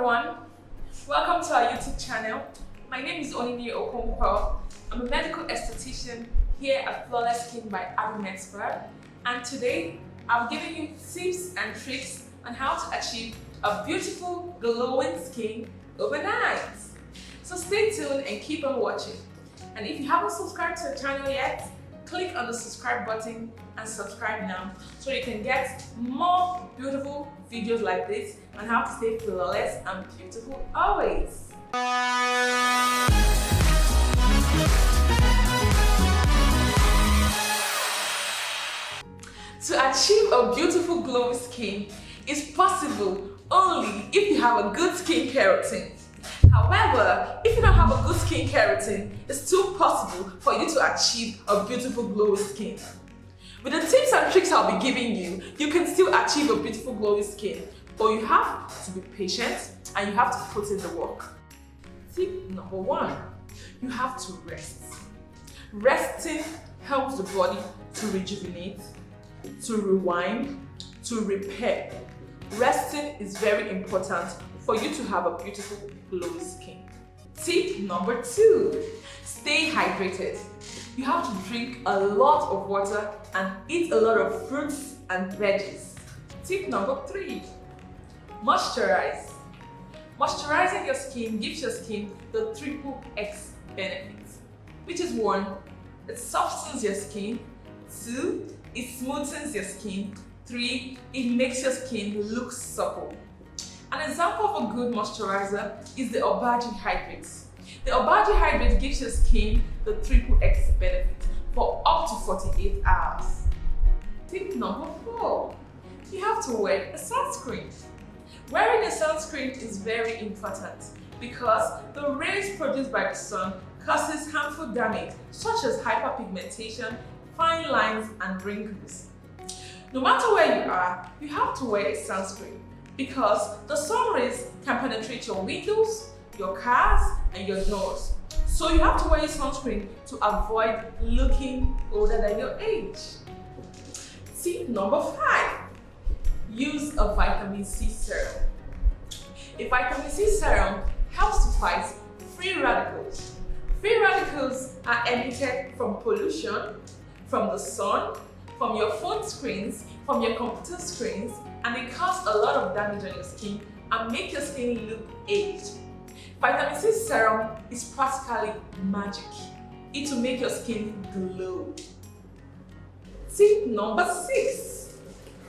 everyone, welcome to our YouTube channel. My name is Onyinye. I'm a medical esthetician here at Flawless Skin by Abuja, and today I'm giving you tips and tricks on how to achieve a beautiful glowing skin overnight. So stay tuned and keep on watching. And if you haven't subscribed to the channel yet, click on the subscribe button and subscribe now so you can get more beautiful videos like this on how to stay flawless and beautiful always. To achieve a beautiful glowing skin is possible only if you have a good skincare routine. However, if you don't have a good skincare routine, it's still possible for you to achieve a beautiful glowing skin. With the tips and tricks I'll be giving you, you can still achieve a beautiful glowing skin, but you have to be patient and you have to put in the work. Tip number 1, you have to rest. Resting helps the body to rejuvenate, to rewind, to repair. Resting is very important for you to have a beautiful glowing skin. Tip number 2, stay hydrated. You have to drink a lot of water and eat a lot of fruits and veggies. Tip number 3, moisturize. Moisturizing your skin gives your skin the triple X benefits, which is 1, it softens your skin, 2, it smoothens your skin, 3, it makes your skin look supple. An example of a good moisturizer is the Abuja Hydrate. The Abuja Hydrate gives your skin the triple X benefit for up to 48 hours. Tip number 4, you have to wear a sunscreen. Wearing a sunscreen is very important because the rays produced by the sun causes harmful damage such as hyperpigmentation, fine lines, and wrinkles. No matter where you are, you have to wear a sunscreen because the sun rays can penetrate your windows, your cars, and your doors. So you have to wear a sunscreen to avoid looking older than your age. Tip number 5, use a vitamin C serum. A vitamin C serum helps to fight free radicals. Free radicals are emitted from pollution, from the sun, from your phone screens, from your computer screens, and they cause a lot of damage on your skin and make your skin look aged. Vitamin C serum is practically magic. It will make your skin glow. Tip number 6,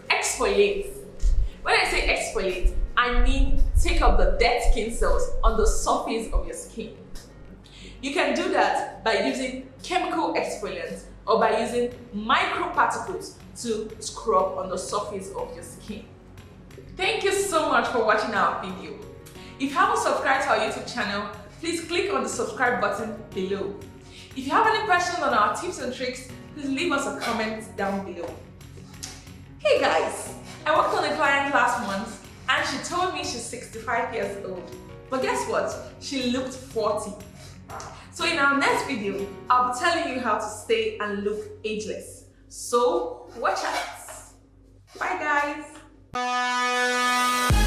exfoliate. When I say exfoliate, I mean take up the dead skin cells on the surface of your skin. You can do that by using chemical exfoliants or by using microparticles to scrub on the surface of your skin. Thank you so much for watching our video. If you haven't subscribed to our YouTube channel, please click on the subscribe button below. If you have any questions on our tips and tricks, please leave us a comment down below. Hey guys, I worked on a client last month and she told me she's 65 years old. But guess what? She looked 40. So in our next video, I'll be telling you how to stay and look ageless. So watch out. Bye guys.